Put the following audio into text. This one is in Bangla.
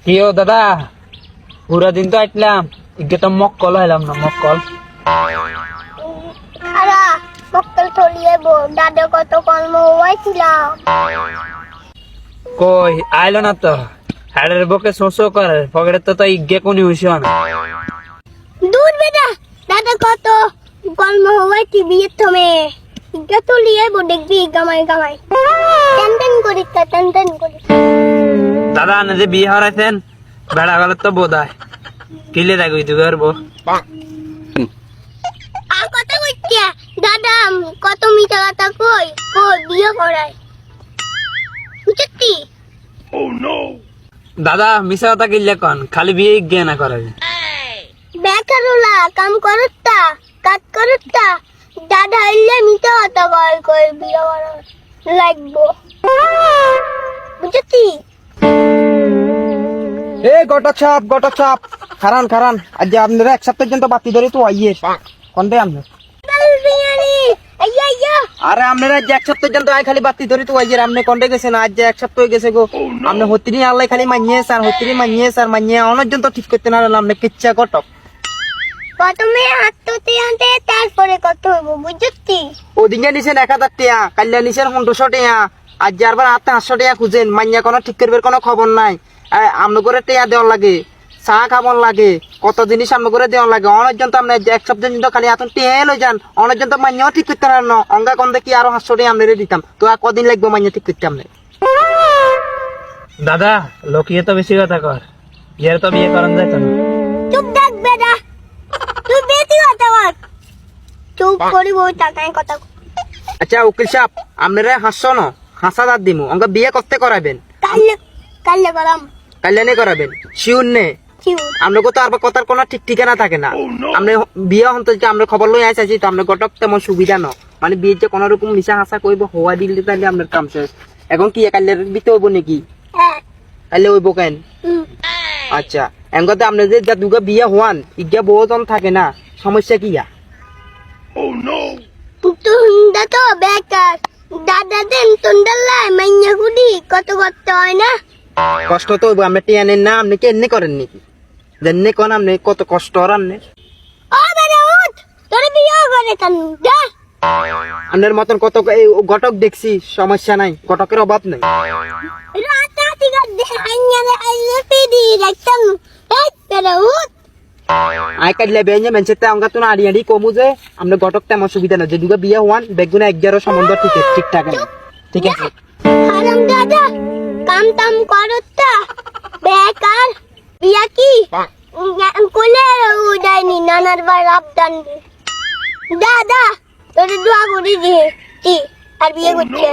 কি ও দাদা, পুরা দিন তো আইটলাম, ইগে তো মক্কল হইলাম না। মক্কল খারা মক্কল থলিয়ে বো দাদা কত কর্ম হয়েছিলাম। কই আইলো না তো, হাড়ের বকে শোষো করে পকেটে তো ইগে কোনি হইছ না। দূর বেটা, দাদা কত কর্ম হয়েছি বিয়ের থমে ইগা থলিয়ে বো দেখবি গামাই গামাই টেনটেন করিস তা টেনটেন করিস। দাদা আনে যে বিয়ে হারাইছেন বেড়া গেল তো বোধায় কিলে রাখবি তুই আর বো। আর কথা কইছে দাদা কত মিঠা কথা কই কই বিয়ে করাই বুঝতি। দাদা মিশা কথা কিনলে কন, খালি বিয়ে ইগে না করে। বেকারুলা কাম করতা কাজ করতা দাদা ইল্লে মিঠা কথা কই কই বিয়ে করা লাগবো বুঝতি। এ গটক সাপ খারান খারান আজ আপনারা এক সপ্তাহ পর্যন্ত বাতি ধরে তো আইয়ে কোনটা আপনি বিরিয়ানি আইয়া আইয়া আরে আপনারা আজ এক সপ্তাহ পর্যন্ত আই খালি বাতি ধরে তো আইয়ে আপনি কোনটা গেছেন আজ এক সপ্তাহ হয়ে গেছে গো। আপনি হত্তিনি আল্লাহ খালি মানিয়ে স্যার অনেক জন তো ঠিক করতে না আপনি কিচ্ছা গটক। প্রথমে হাঁটতে হাঁটতে তারপরে কত হবো বুঝতি। ওদিকে নিছেন 1000 টাকা, কাল্লা নিছেন 1500 টাকা, আজ যারবার হাতে 500 টাকা খুঁজেন মাইয়া কোনো ঠিক করবার কোনো খবর নাই। আমনে করে টাকা দেওয়ার লাগে, চা খাবার লাগে, কত জিনিস আমনে করে দেওয়ার লাগে। অনেকজন তো আপনি এক সপ্তাহ কিন্তু খালি হাতে টেয়া লই যান, অনেকজন তো মাইয়াও ঠিক করতে পারেন না। অঙ্গা কন্দে কি আরো 500 টাকা আমনে দিতাম, তো আর কদিন লাগবে মাইয়া ঠিক করতে আমনে। দাদা লোকিয়ে তো বেশি কথা কর, ইয়ার তো বিয়ে করান যায় না। চুপ থাক বেটা, তুই বেশি কথা বল। চুপ করি বই টাকায় কথা কই। আচ্ছা উকিল সাহেব, আপনারা হাসছো না, হাসা দাঁত দিমু অঙ্গা বিয়ে করতে করাবেন, কাল্লে কাল্লে করাম কাল্যাণে করাবেন শিউর নে। চিউ আমরা তো আর কথার কোনো ঠিক ঠিকানা থাকে না। আমরা বিয়ে হন তো আমরা খবর লই আইছি তো আমরা গটক তেমন সুবিধা ন, মানে বিয়ে যে কোনো রকম মিশা হাসা কইব হওয়া দিলে তাহলে আপনার কাম শেষ। এখন কি কাল্যার বিতে হইব নাকি? হ্যাঁ তাহলে হইব কেন? আচ্ছা এঙ্গতে আপনি যে যা দুগা বিয়ে হওয়ান ইগা বহুজন থাকে না, সমস্যা কি ইয়া? তো হুন্ডা তো বেকার দাদা দেন তুন্ডাল্লাই মাইয়া গুডি কত করতে হয় না। কষ্ট তো হইব, আপনি টিয়ানেন না, আপনি কি এমনি করেন নাকি? যেমনি কোন আপনি কত কষ্ট আর আপনি ও বেটা উঠ, তোর বিয়ে করে কেন যা। আপনার মতন কত এই গটক দেখছি, সমস্যা নাই, গটকের অভাব নাই। রাতা দিগা দে আইয়া রে আইয়া পিডি রাখতাম এই বেটা উঠ। আই কাটলে বেঞ্জে মেনচেতে অঙ্গা তো আড়ি আড়ি কমু যে আমরা গটক তেমন সুবিধা না। যে দুগা বিয়ে হওয়ান বেগুনা 11 সম্বন্ধ ঠিকঠাক আছে, ঠিক আছে। হারাম দাদা কাম টাম করতা বেকার বিয়া কি কোলে উড়াইনি নানার বার আবদান দাদা তোর দোয়া করি দিয়ে আর বিয়ে করতে